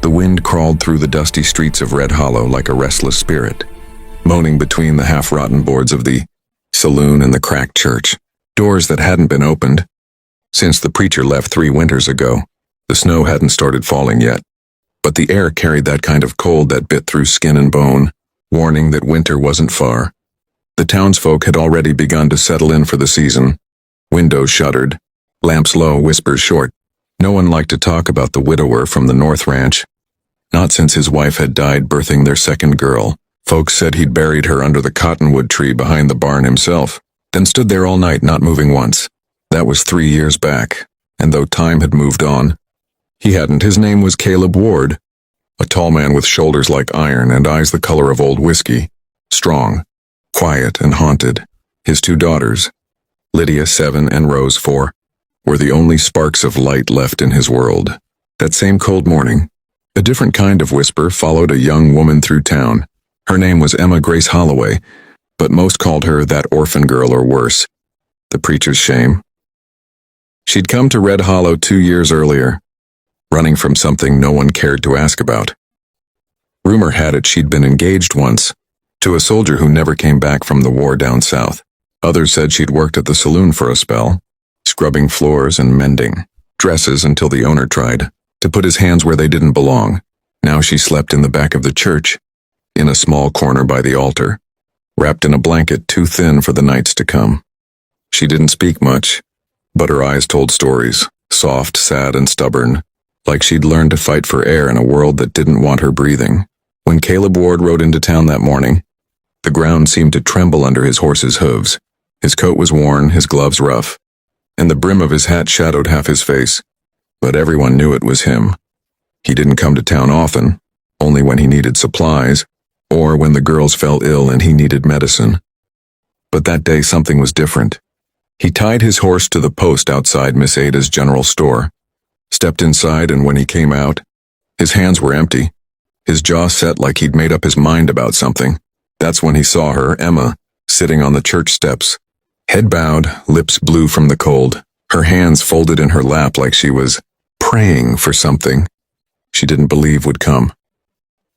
The wind crawled through the dusty streets of Red Hollow like a restless spirit, moaning between the half-rotten boards of the saloon and the cracked church, doors that hadn't been opened. Since the preacher left 3 winters ago, the snow hadn't started falling yet, but the air carried that kind of cold that bit through skin and bone, warning that winter wasn't far. The townsfolk had already begun to settle in for the season. Windows shuttered, lamps low, whispers short. No one liked to talk about the widower from the North Ranch. Not since his wife had died birthing their second girl. Folks said he'd buried her under the cottonwood tree behind the barn himself, then stood there all night not moving once. That was 3 years back, and though time had moved on, he hadn't. His name was Caleb Ward, a tall man with shoulders like iron and eyes the color of old whiskey, strong, quiet, and haunted. His 2 daughters, Lydia 7 and Rose 4, were the only sparks of light left in his world. That same cold morning, a different kind of whisper followed a young woman through town. Her name was Emma Grace Holloway, but most called her that orphan girl or worse. The preacher's shame. She'd come to Red Hollow 2 years earlier, running from something no one cared to ask about. Rumor had it she'd been engaged once, to a soldier who never came back from the war down south. Others said she'd worked at the saloon for a spell, scrubbing floors and mending dresses until the owner tried to put his hands where they didn't belong. Now she slept in the back of the church, in a small corner by the altar, wrapped in a blanket too thin for the nights to come. She didn't speak much, but her eyes told stories, soft, sad, and stubborn, like she'd learned to fight for air in a world that didn't want her breathing. When Caleb Ward rode into town that morning, the ground seemed to tremble under his horse's hooves. His coat was worn, his gloves rough, and the brim of his hat shadowed half his face, but everyone knew it was him. He didn't come to town often, only when he needed supplies, or when the girls fell ill and he needed medicine. But that day something was different. He tied his horse to the post outside Miss Ada's general store, stepped inside, and when he came out, his hands were empty, his jaw set like he'd made up his mind about something. That's when he saw her, Emma, sitting on the church steps, head bowed, lips blue from the cold, her hands folded in her lap like she was praying for something she didn't believe would come.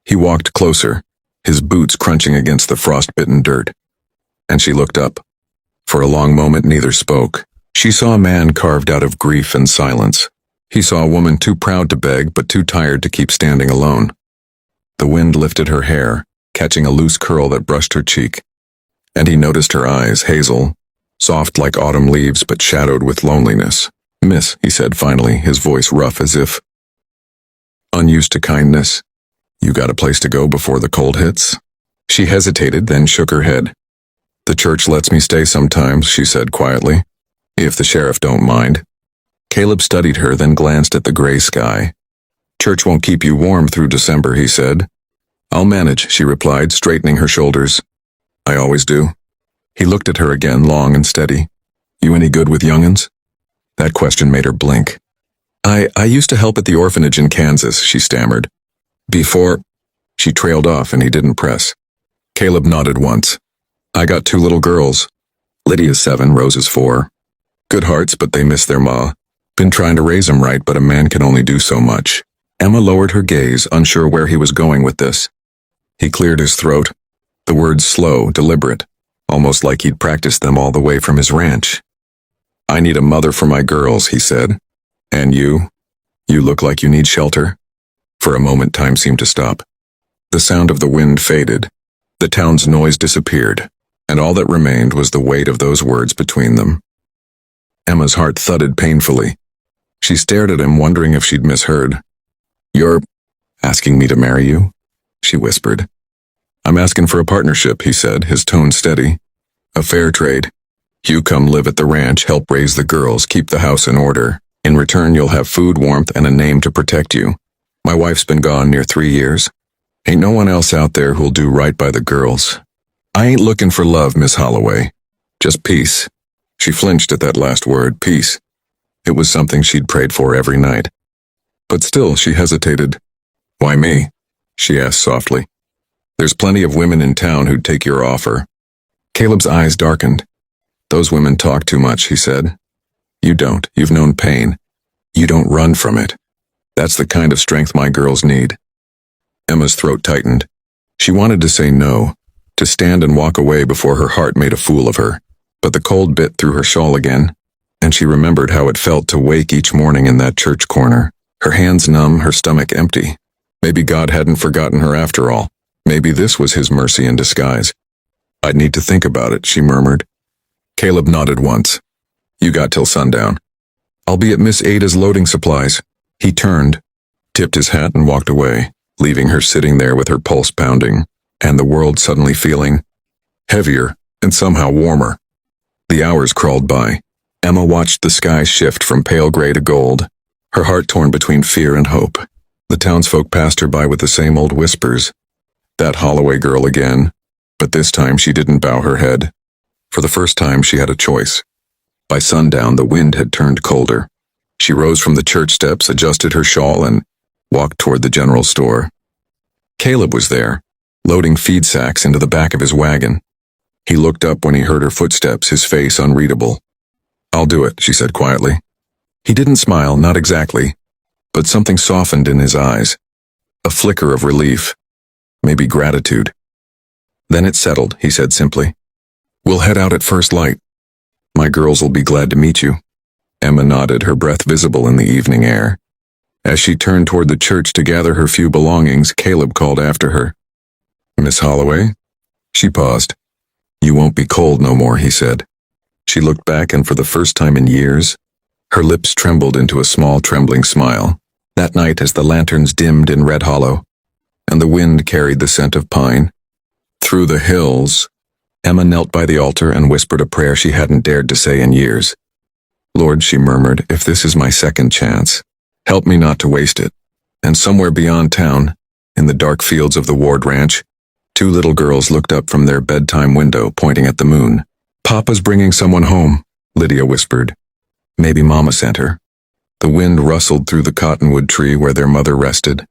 He walked closer, his boots crunching against the frost-bitten dirt, and she looked up. For a long moment neither spoke. She saw a man carved out of grief and silence. He saw a woman too proud to beg but too tired to keep standing alone. The wind lifted her hair, catching a loose curl that brushed her cheek, and he noticed her eyes, hazel, soft like autumn leaves but shadowed with loneliness. "Miss," he said finally, his voice rough as if unused to kindness. "You got a place to go before the cold hits?" She hesitated, then shook her head. "The church lets me stay sometimes," she said quietly, "if the sheriff don't mind." Caleb studied her, then glanced at the gray sky. "Church won't keep you warm through December," he said. "I'll manage," she replied, straightening her shoulders. "I always do." He looked at her again, long and steady. "You any good with young'uns?" That question made her blink. I used to help at the orphanage in Kansas," she stammered. "Before—" She trailed off and he didn't press. Caleb nodded once. "I got 2 little girls. Lydia's 7, Rose's 4. Good hearts, but they miss their ma. Been trying to raise 'em right, but a man can only do so much." Emma lowered her gaze, unsure where he was going with this. He cleared his throat, the words slow, deliberate, almost like he'd practiced them all the way from his ranch. "I need a mother for my girls," he said. "And you? You look like you need shelter." For a moment time seemed to stop. The sound of the wind faded, the town's noise disappeared, and all that remained was the weight of those words between them. Emma's heart thudded painfully. She stared at him, wondering if she'd misheard. "You're asking me to marry you?" she whispered. "I'm asking for a partnership," he said, his tone steady. "A fair trade. You come live at the ranch, help raise the girls, keep the house in order. In return, you'll have food, warmth, and a name to protect you. My wife's been gone near 3 years. Ain't no one else out there who'll do right by the girls. I ain't looking for love, Miss Holloway. Just peace." She flinched at that last word, peace. It was something she'd prayed for every night. But still, she hesitated. "Why me?" she asked softly. "There's plenty of women in town who'd take your offer." Caleb's eyes darkened. "Those women talk too much," he said. "You don't. You've known pain. You don't run from it. That's the kind of strength my girls need. Emma's throat tightened. She wanted to say no, to stand and walk away before her heart made a fool of her, but the cold bit through her shawl again, and she remembered how it felt to wake each morning in that church corner, her hands numb, her stomach empty. Maybe God hadn't forgotten her after all. Maybe this was his mercy in disguise. I'd need to think about it, she murmured. Caleb nodded once. You got till sundown. I'll be at Miss Ada's loading supplies. He turned, tipped his hat and walked away, leaving her sitting there with her pulse pounding, and the world suddenly feeling heavier and somehow warmer. The hours crawled by. Emma watched the sky shift from pale gray to gold, her heart torn between fear and hope. The townsfolk passed her by with the same old whispers. That Holloway girl again. But this time she didn't bow her head. For the first time she had a choice. By sundown the wind had turned colder. She rose from the church steps, adjusted her shawl, and walked toward the general store. Caleb was there, loading feed sacks into the back of his wagon. He looked up when he heard her footsteps, his face unreadable. I'll do it, she said quietly. He didn't smile, not exactly, but something softened in his eyes. A flicker of relief, maybe gratitude. Then it settled, he said simply. We'll head out at first light. My girls will be glad to meet you. Emma nodded, her breath visible in the evening air. As she turned toward the church to gather her few belongings, Caleb called after her. Miss Holloway? She paused. You won't be cold no more, he said. She looked back, and for the first time in years, her lips trembled into a small, trembling smile. That night, as the lanterns dimmed in Red Hollow, and the wind carried the scent of pine, through the hills, Emma knelt by the altar and whispered a prayer she hadn't dared to say in years. Lord, she murmured, if this is my second chance, help me not to waste it. And somewhere beyond town, in the dark fields of the Ward Ranch, two little girls looked up from their bedtime window, pointing at the moon. Papa's bringing someone home, Lydia whispered. Maybe Mama sent her. The wind rustled through the cottonwood tree where their mother rested,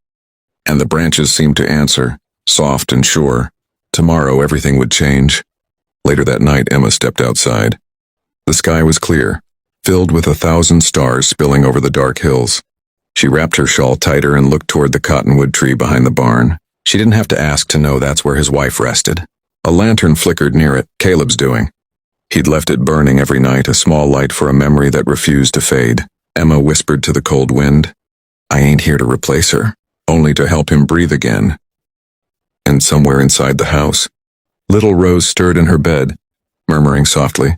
and the branches seemed to answer, soft and sure. Tomorrow everything would change. Later that night, Emma stepped outside. The sky was clear, filled with 1,000 stars spilling over the dark hills. She wrapped her shawl tighter and looked toward the cottonwood tree behind the barn. She didn't have to ask to know that's where his wife rested. A lantern flickered near it, Caleb's doing. He'd left it burning every night, a small light for a memory that refused to fade. Emma whispered to the cold wind, I ain't here to replace her, only to help him breathe again. And somewhere inside the house, little Rose stirred in her bed, murmuring softly,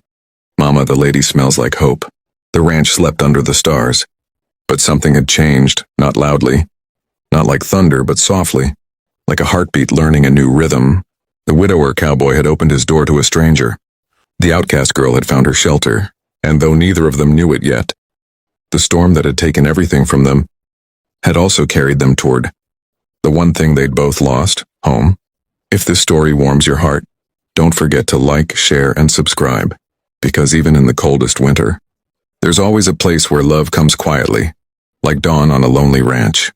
Mama, the lady smells like hope. The ranch slept under the stars. But something had changed, not loudly, not like thunder, but softly, like a heartbeat learning a new rhythm. The widower cowboy had opened his door to a stranger. The outcast girl had found her shelter, and though neither of them knew it yet, the storm that had taken everything from them had also carried them toward the one thing they'd both lost, home. If this story warms your heart, don't forget to like, share, and subscribe, because even in the coldest winter, there's always a place where love comes quietly, like dawn on a lonely ranch.